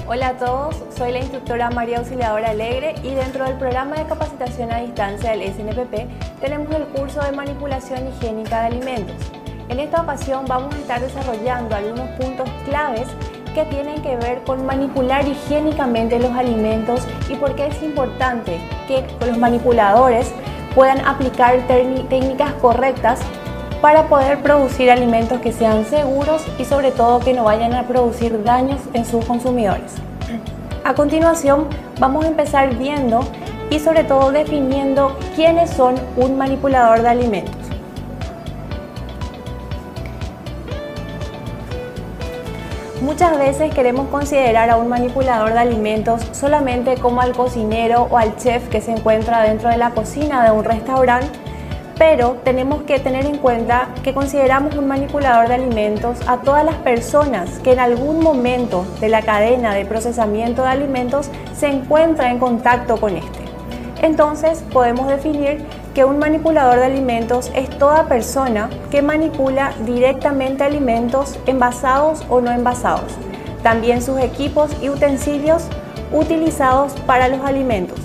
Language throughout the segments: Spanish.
Hola a todos, soy la instructora María Auxiliadora Alegre y dentro del programa de capacitación a distancia del SNPP tenemos el curso de manipulación higiénica de alimentos. En esta ocasión vamos a estar desarrollando algunos puntos claves que tienen que ver con manipular higiénicamente los alimentos y por qué es importante que los manipuladores puedan aplicar técnicas correctas para poder producir alimentos que sean seguros y sobre todo que no vayan a producir daños en sus consumidores. A continuación vamos a empezar viendo y sobre todo definiendo quiénes son un manipulador de alimentos. Muchas veces queremos considerar a un manipulador de alimentos solamente como al cocinero o al chef que se encuentra dentro de la cocina de un restaurante, pero tenemos que tener en cuenta que consideramos un manipulador de alimentos a todas las personas que en algún momento de la cadena de procesamiento de alimentos se encuentra en contacto con este. Entonces podemos definir que un manipulador de alimentos es toda persona que manipula directamente alimentos envasados o no envasados, también sus equipos y utensilios utilizados para los alimentos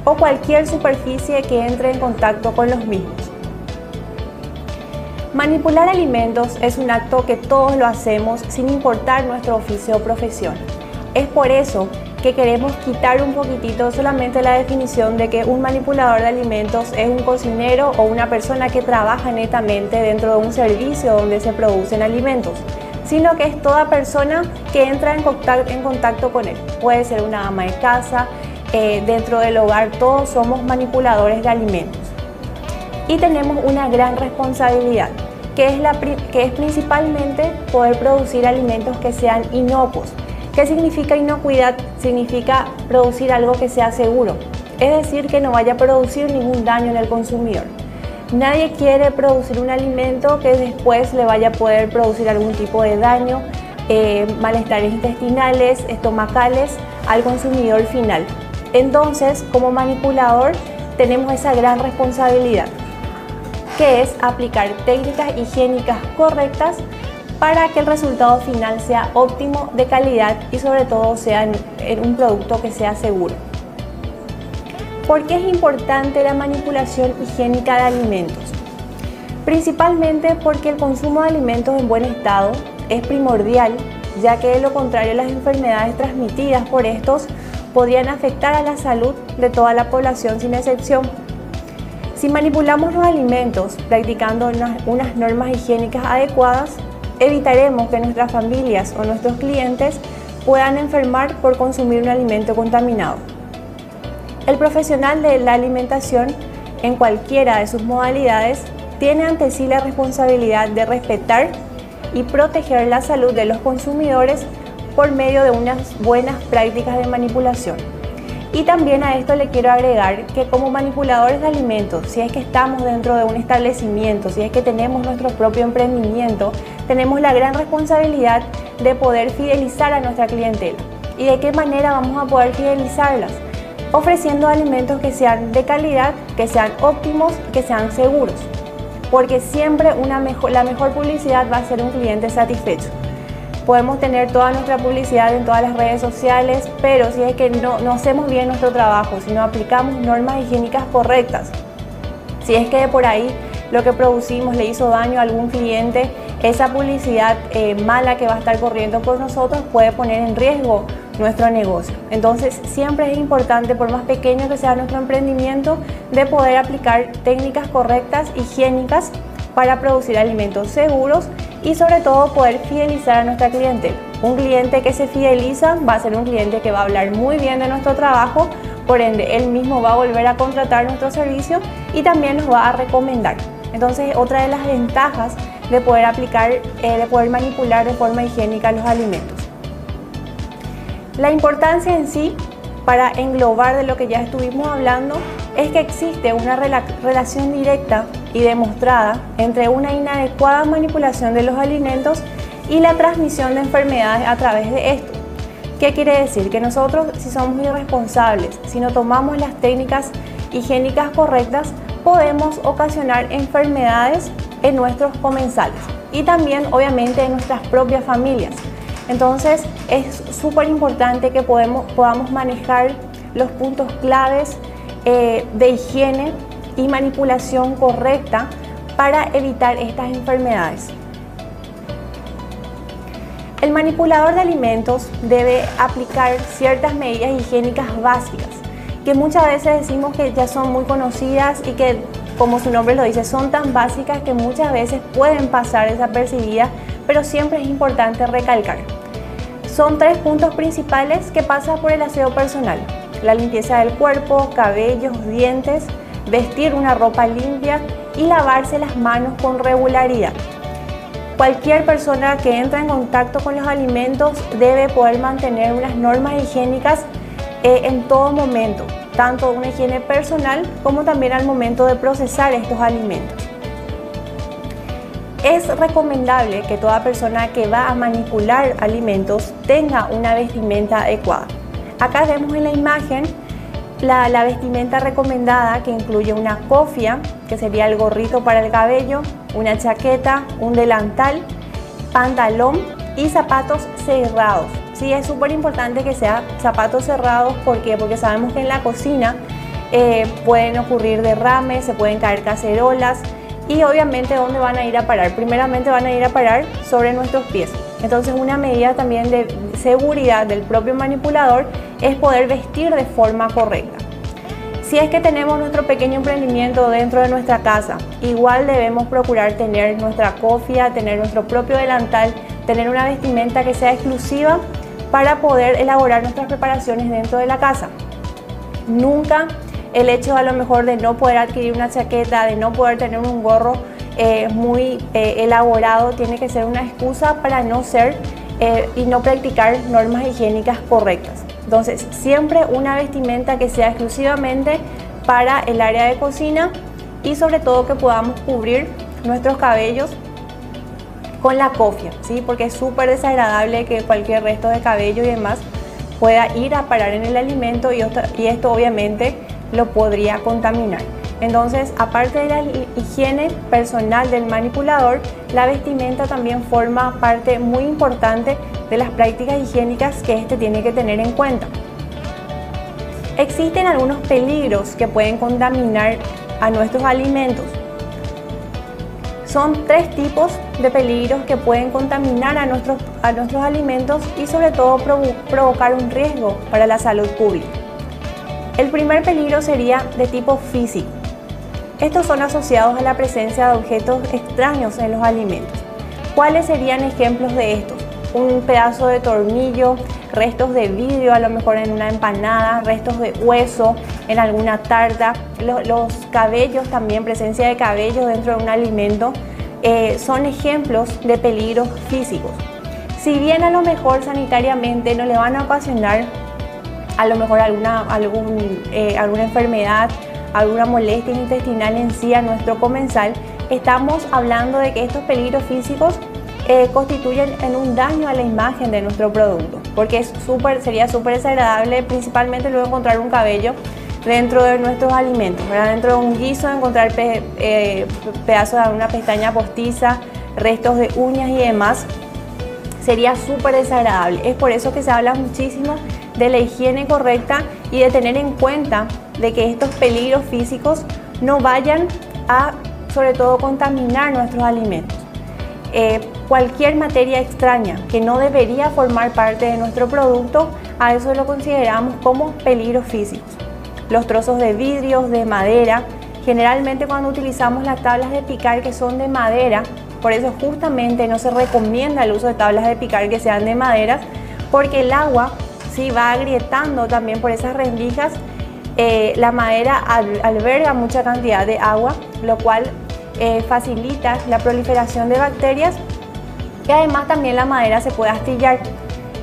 o cualquier superficie que entre en contacto con los mismos. Manipular alimentos es un acto que todos lo hacemos sin importar nuestro oficio o profesión. Es por eso que queremos quitar un poquitito solamente la definición de que un manipulador de alimentos es un cocinero o una persona que trabaja netamente dentro de un servicio donde se producen alimentos, sino que es toda persona que entra en contacto con él. Puede ser una ama de casa, dentro del hogar todos somos manipuladores de alimentos. Y tenemos una gran responsabilidad, que es principalmente poder producir alimentos que sean inocuos. ¿Qué significa inocuidad? Significa producir algo que sea seguro, es decir, que no vaya a producir ningún daño en el consumidor. Nadie quiere producir un alimento que después le vaya a poder producir algún tipo de daño, malestares intestinales, estomacales al consumidor final. Entonces, como manipulador, tenemos esa gran responsabilidad, que es aplicar técnicas higiénicas correctas para que el resultado final sea óptimo, de calidad y sobre todo sea en un producto que sea seguro. ¿Por qué es importante la manipulación higiénica de alimentos? Principalmente porque el consumo de alimentos en buen estado es primordial, ya que de lo contrario las enfermedades transmitidas por estos podrían afectar a la salud de toda la población sin excepción. Si manipulamos los alimentos practicando unas normas higiénicas adecuadas, evitaremos que nuestras familias o nuestros clientes puedan enfermar por consumir un alimento contaminado. El profesional de la alimentación, en cualquiera de sus modalidades, tiene ante sí la responsabilidad de respetar y proteger la salud de los consumidores por medio de unas buenas prácticas de manipulación. Y también a esto le quiero agregar que como manipuladores de alimentos, si es que estamos dentro de un establecimiento, si es que tenemos nuestro propio emprendimiento, tenemos la gran responsabilidad de poder fidelizar a nuestra clientela. ¿Y de qué manera vamos a poder fidelizarlas? Ofreciendo alimentos que sean de calidad, que sean óptimos, que sean seguros. Porque siempre la mejor publicidad va a ser un cliente satisfecho. Podemos tener toda nuestra publicidad en todas las redes sociales, pero si es que no hacemos bien nuestro trabajo, si no aplicamos normas higiénicas correctas, si es que de por ahí lo que producimos le hizo daño a algún cliente, esa publicidad mala que va a estar corriendo por nosotros puede poner en riesgo nuestro negocio. Entonces siempre es importante, por más pequeño que sea nuestro emprendimiento, de poder aplicar técnicas correctas, higiénicas, para producir alimentos seguros y sobre todo poder fidelizar a nuestra clientela. Un cliente que se fideliza va a ser un cliente que va a hablar muy bien de nuestro trabajo, por ende él mismo va a volver a contratar nuestro servicio y también nos va a recomendar. Entonces, otra de las ventajas de poder manipular de forma higiénica los alimentos. La importancia en sí, para englobar de lo que ya estuvimos hablando, es que existe una relación directa y demostrada entre una inadecuada manipulación de los alimentos y la transmisión de enfermedades a través de esto. ¿Qué quiere decir? Que nosotros, si somos irresponsables, si no tomamos las técnicas higiénicas correctas, podemos ocasionar enfermedades en nuestros comensales y también obviamente en nuestras propias familias. Entonces es súper importante que podamos manejar los puntos claves de higiene y manipulación correcta para evitar estas enfermedades. El manipulador de alimentos debe aplicar ciertas medidas higiénicas básicas, que muchas veces decimos que ya son muy conocidas y que, como su nombre lo dice, son tan básicas que muchas veces pueden pasar desapercibidas, pero siempre es importante recalcar. Son 3 puntos principales que pasan por el aseo personal: la limpieza del cuerpo, cabellos, dientes, vestir una ropa limpia y lavarse las manos con regularidad. Cualquier persona que entra en contacto con los alimentos debe poder mantener unas normas higiénicas en todo momento, tanto una higiene personal como también al momento de procesar estos alimentos. Es recomendable que toda persona que va a manipular alimentos tenga una vestimenta adecuada. Acá vemos en la imagen la vestimenta recomendada, que incluye una cofia, que sería el gorrito para el cabello, una chaqueta, un delantal, pantalón y zapatos cerrados. Sí, es súper importante que sean zapatos cerrados. ¿Por qué? Porque sabemos que en la cocina pueden ocurrir derrames, se pueden caer cacerolas y obviamente ¿dónde van a ir a parar? Primeramente van a ir a parar sobre nuestros pies. Entonces una medida también de seguridad del propio manipulador es poder vestir de forma correcta. Si es que tenemos nuestro pequeño emprendimiento dentro de nuestra casa, igual debemos procurar tener nuestra cofia, tener nuestro propio delantal, tener una vestimenta que sea exclusiva para poder elaborar nuestras preparaciones dentro de la casa. Nunca el hecho a lo mejor de no poder adquirir una chaqueta, de no poder tener un gorro muy elaborado, tiene que ser una excusa para no ser y no practicar normas higiénicas correctas. Entonces, siempre una vestimenta que sea exclusivamente para el área de cocina y sobre todo que podamos cubrir nuestros cabellos con la cofia, ¿sí? Porque es súper desagradable que cualquier resto de cabello y demás pueda ir a parar en el alimento y esto obviamente lo podría contaminar. Entonces, aparte de la higiene personal del manipulador, la vestimenta también forma parte muy importante de las prácticas higiénicas que este tiene que tener en cuenta. Existen algunos peligros que pueden contaminar a nuestros alimentos. Son 3 tipos de peligros que pueden contaminar a nuestros alimentos y sobre todo provocar un riesgo para la salud pública. El primer peligro sería de tipo físico. Estos son asociados a la presencia de objetos extraños en los alimentos. ¿Cuáles serían ejemplos de estos? Un pedazo de tornillo, restos de vidrio a lo mejor en una empanada, restos de hueso en alguna tarta, los cabellos también, presencia de cabellos dentro de un alimento, son ejemplos de peligros físicos. Si bien a lo mejor sanitariamente no le van a ocasionar a lo mejor alguna enfermedad, alguna molestia intestinal en sí a nuestro comensal, estamos hablando de que estos peligros físicos constituyen en un daño a la imagen de nuestro producto, porque sería súper desagradable principalmente luego encontrar un cabello dentro de nuestros alimentos, ¿verdad? Dentro de un guiso encontrar pedazos de una pestaña postiza, restos de uñas y demás, sería súper desagradable. Es por eso que se habla muchísimo de la higiene correcta y de tener en cuenta de que estos peligros físicos no vayan a, sobre todo, contaminar nuestros alimentos. Cualquier materia extraña que no debería formar parte de nuestro producto, a eso lo consideramos como peligros físicos. Los trozos de vidrios, de madera, generalmente cuando utilizamos las tablas de picar que son de madera, por eso justamente no se recomienda el uso de tablas de picar que sean de madera, porque el agua sí va agrietando también por esas rendijas. La madera alberga mucha cantidad de agua, lo cual facilita la proliferación de bacterias, y además también la madera se puede astillar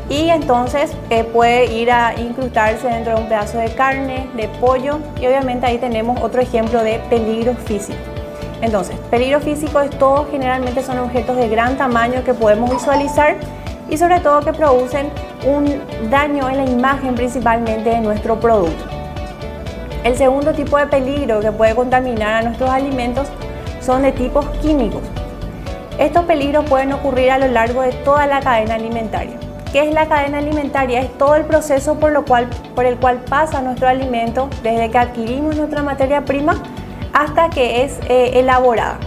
y entonces puede ir a incrustarse dentro de un pedazo de carne, de pollo, y obviamente ahí tenemos otro ejemplo de peligro físico. Entonces, peligro físico es todo, generalmente son objetos de gran tamaño que podemos visualizar y sobre todo que producen un daño en la imagen principalmente de nuestro producto. El segundo tipo de peligro que puede contaminar a nuestros alimentos son de tipos químicos. Estos peligros pueden ocurrir a lo largo de toda la cadena alimentaria. ¿Qué es la cadena alimentaria? Es todo el proceso por el cual pasa nuestro alimento desde que adquirimos nuestra materia prima hasta que es elaborada.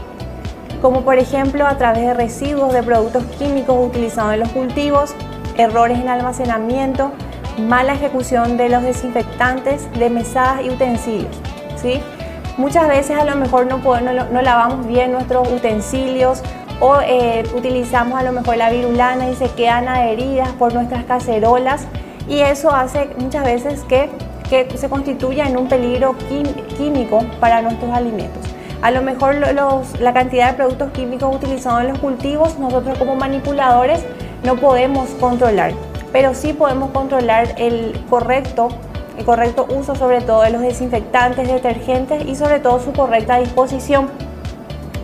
Como por ejemplo a través de residuos de productos químicos utilizados en los cultivos, errores en almacenamiento, mala ejecución de los desinfectantes de mesadas y utensilios, ¿sí? Muchas veces a lo mejor no lavamos bien nuestros utensilios o utilizamos a lo mejor la virulana y se quedan adheridas por nuestras cacerolas, y eso hace muchas veces que se constituya en un peligro químico para nuestros alimentos. A lo mejor la cantidad de productos químicos utilizados en los cultivos nosotros como manipuladores no podemos controlar, pero sí podemos controlar el correcto uso, sobre todo de los desinfectantes, detergentes y sobre todo su correcta disposición.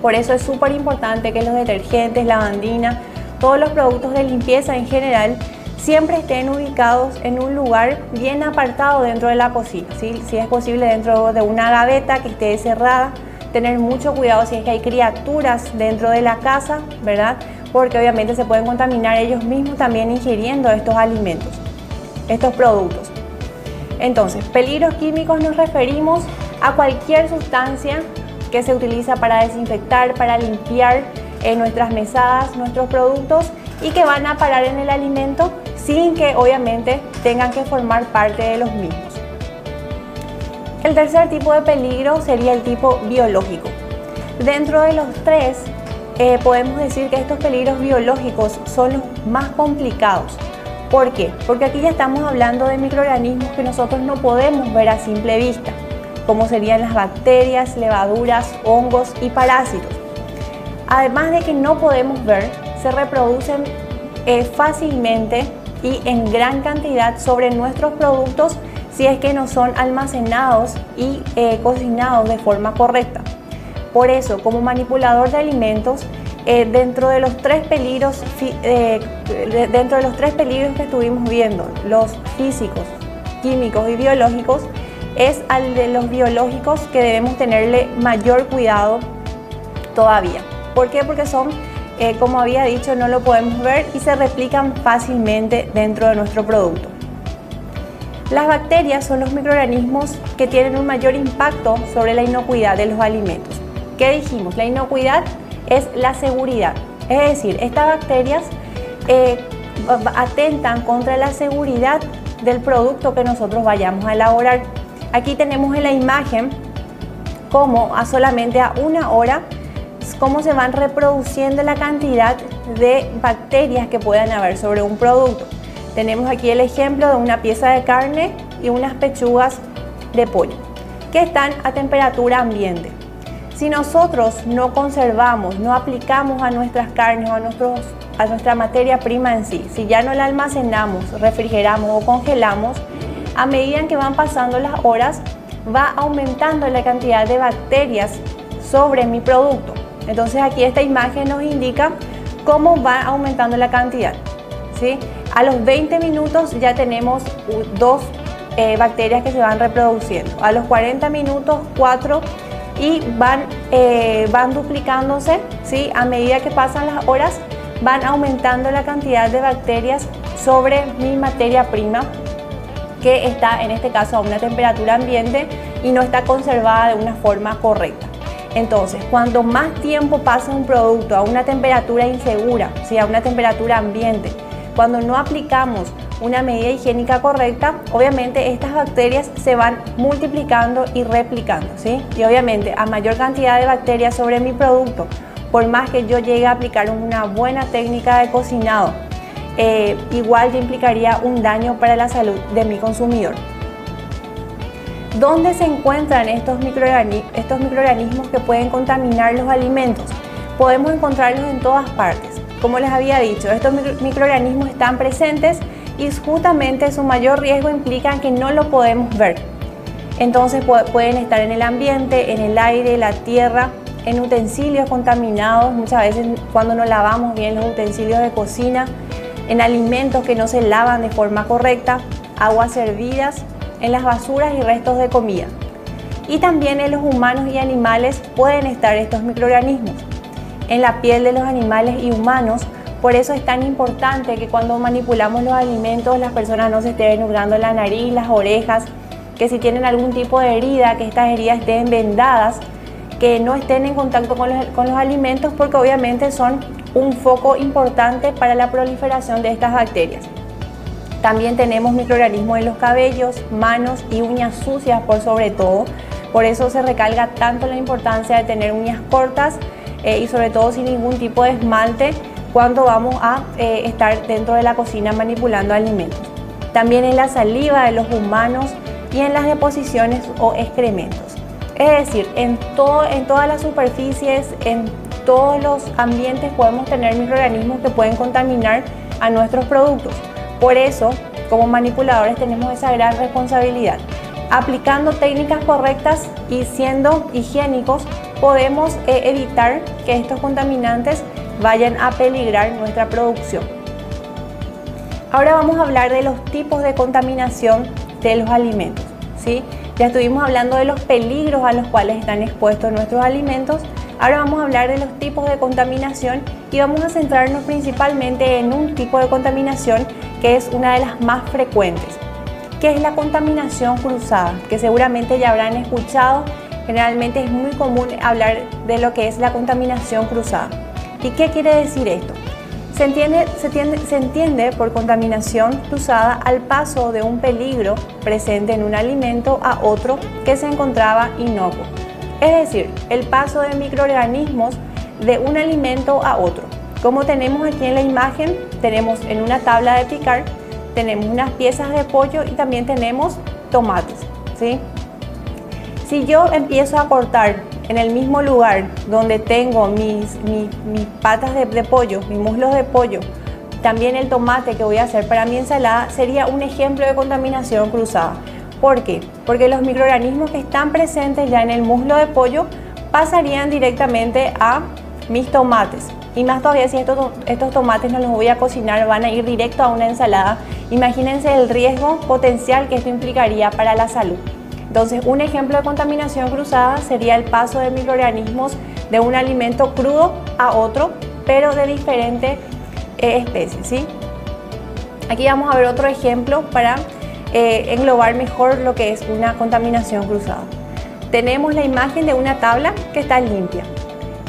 Por eso es súper importante que los detergentes, lavandina, todos los productos de limpieza en general siempre estén ubicados en un lugar bien apartado dentro de la cocina, ¿sí? Si es posible dentro de una gaveta que esté cerrada, tener mucho cuidado si es que hay criaturas dentro de la casa, ¿verdad? Porque obviamente se pueden contaminar ellos mismos también ingiriendo estos alimentos, estos productos. Entonces, peligros químicos nos referimos a cualquier sustancia que se utiliza para desinfectar, para limpiar nuestras mesadas, nuestros productos, y que van a parar en el alimento sin que obviamente tengan que formar parte de los mismos. El tercer tipo de peligro sería el tipo biológico. Dentro de los tres, podemos decir que estos peligros biológicos son los más complicados. ¿Por qué? Porque aquí ya estamos hablando de microorganismos que nosotros no podemos ver a simple vista, como serían las bacterias, levaduras, hongos y parásitos. Además de que no podemos ver, se reproducen fácilmente y en gran cantidad sobre nuestros productos si es que no son almacenados y cocinados de forma correcta. Por eso, como manipulador de alimentos, dentro de los tres peligros que estuvimos viendo, los físicos, químicos y biológicos, es al de los biológicos que debemos tenerle mayor cuidado todavía. ¿Por qué? Porque son, como había dicho, no lo podemos ver y se replican fácilmente dentro de nuestro producto. Las bacterias son los microorganismos que tienen un mayor impacto sobre la inocuidad de los alimentos. ¿Qué dijimos? La inocuidad es la seguridad, es decir, estas bacterias atentan contra la seguridad del producto que nosotros vayamos a elaborar. Aquí tenemos en la imagen cómo solamente a 1 hora cómo se van reproduciendo la cantidad de bacterias que puedan haber sobre un producto. Tenemos aquí el ejemplo de una pieza de carne y unas pechugas de pollo que están a temperatura ambiente. Si nosotros no conservamos, no aplicamos a nuestras carnes o a nuestra materia prima en sí, si ya no la almacenamos, refrigeramos o congelamos, a medida que van pasando las horas, va aumentando la cantidad de bacterias sobre mi producto. Entonces aquí esta imagen nos indica cómo va aumentando la cantidad, ¿sí? A los 20 minutos ya tenemos 2 bacterias que se van reproduciendo. A los 40 minutos 4 y van duplicándose, ¿sí? A medida que pasan las horas van aumentando la cantidad de bacterias sobre mi materia prima, que está en este caso a una temperatura ambiente y no está conservada de una forma correcta. Entonces, cuando más tiempo pasa un producto a una temperatura insegura, ¿sí? A una temperatura ambiente, cuando no aplicamos una medida higiénica correcta, obviamente estas bacterias se van multiplicando y replicando, ¿sí? Y obviamente a mayor cantidad de bacterias sobre mi producto, por más que yo llegue a aplicar una buena técnica de cocinado, igual ya implicaría un daño para la salud de mi consumidor. ¿Dónde se encuentran estos microorganismos que pueden contaminar los alimentos? Podemos encontrarlos en todas partes. Como les había dicho, estos microorganismos están presentes y justamente su mayor riesgo implica que no lo podemos ver. Entonces pueden estar en el ambiente, en el aire, la tierra, en utensilios contaminados, muchas veces cuando no lavamos bien los utensilios de cocina, en alimentos que no se lavan de forma correcta, aguas servidas, en las basuras y restos de comida. Y también en los humanos y animales pueden estar estos microorganismos. En la piel de los animales y humanos Por eso es tan importante que cuando manipulamos los alimentos las personas no se estén hurgando la nariz, las orejas, que si tienen algún tipo de herida, que estas heridas estén vendadas, que no estén en contacto con los alimentos, porque obviamente son un foco importante para la proliferación de estas bacterias. También tenemos microorganismos en los cabellos, manos y uñas sucias por sobre todo. Por eso se recalca tanto la importancia de tener uñas cortas y sobre todo sin ningún tipo de esmalte cuando vamos a estar dentro de la cocina manipulando alimentos. También en la saliva de los humanos y en las deposiciones o excrementos. Es decir, en todas las superficies, en todos los ambientes podemos tener microorganismos que pueden contaminar a nuestros productos. Por eso, como manipuladores tenemos esa gran responsabilidad. Aplicando técnicas correctas y siendo higiénicos, podemos evitar que estos contaminantes vayan a peligrar nuestra producción. Ahora vamos a hablar de los tipos de contaminación de los alimentos, ¿sí? Ya estuvimos hablando de los peligros a los cuales están expuestos nuestros alimentos. Ahora vamos a hablar de los tipos de contaminación y vamos a centrarnos principalmente en un tipo de contaminación que es una de las más frecuentes, que es la contaminación cruzada, que seguramente ya habrán escuchado. Generalmente es muy común hablar de lo que es la contaminación cruzada. ¿Y qué quiere decir esto? Se entiende por contaminación cruzada al paso de un peligro presente en un alimento a otro que se encontraba inocuo. Es decir, el paso de microorganismos de un alimento a otro. Como tenemos aquí en la imagen, tenemos en una tabla de picar, tenemos unas piezas de pollo y también tenemos tomates, ¿sí? Si yo empiezo a cortar en el mismo lugar donde tengo mis patas de pollo, mis muslos de pollo, también el tomate que voy a hacer para mi ensalada, sería un ejemplo de contaminación cruzada. ¿Por qué? Porque los microorganismos que están presentes ya en el muslo de pollo pasarían directamente a mis tomates. Y más todavía si estos tomates no los voy a cocinar, van a ir directo a una ensalada. Imagínense el riesgo potencial que esto implicaría para la salud. Entonces, un ejemplo de contaminación cruzada sería el paso de microorganismos de un alimento crudo a otro, pero de diferentes especies, ¿sí? Aquí vamos a ver otro ejemplo para englobar mejor lo que es una contaminación cruzada. Tenemos la imagen de una tabla que está limpia.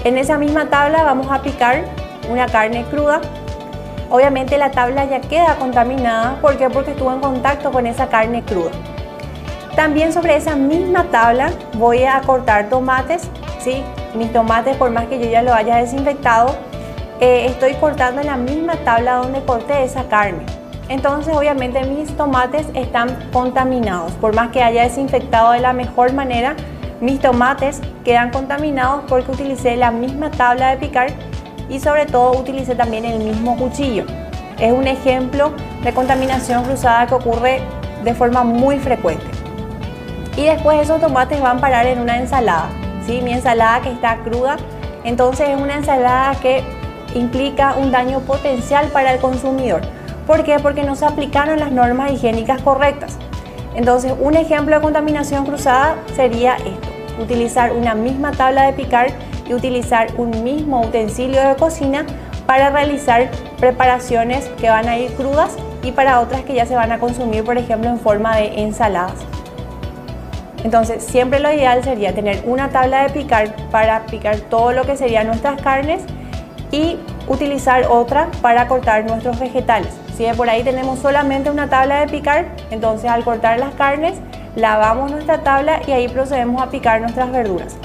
En esa misma tabla vamos a picar una carne cruda. Obviamente la tabla ya queda contaminada. ¿Por qué? Porque estuvo en contacto con esa carne cruda. También sobre esa misma tabla voy a cortar tomates, ¿sí? Mis tomates, por más que yo ya lo haya desinfectado, estoy cortando en la misma tabla donde corté esa carne. Entonces obviamente mis tomates están contaminados. Por más que haya desinfectado de la mejor manera, mis tomates quedan contaminados porque utilicé la misma tabla de picar y sobre todo utilicé también el mismo cuchillo. Es un ejemplo de contaminación cruzada que ocurre de forma muy frecuente. Y después esos tomates van a parar en una ensalada, ¿sí? Mi ensalada que está cruda, entonces es una ensalada que implica un daño potencial para el consumidor. ¿Por qué? Porque no se aplicaron las normas higiénicas correctas. Entonces, un ejemplo de contaminación cruzada sería esto: utilizar una misma tabla de picar y utilizar un mismo utensilio de cocina para realizar preparaciones que van a ir crudas y para otras que ya se van a consumir, por ejemplo, en forma de ensaladas. Entonces, siempre lo ideal sería tener una tabla de picar para picar todo lo que serían nuestras carnes y utilizar otra para cortar nuestros vegetales. Si de por ahí tenemos solamente una tabla de picar, entonces al cortar las carnes, lavamos nuestra tabla y ahí procedemos a picar nuestras verduras.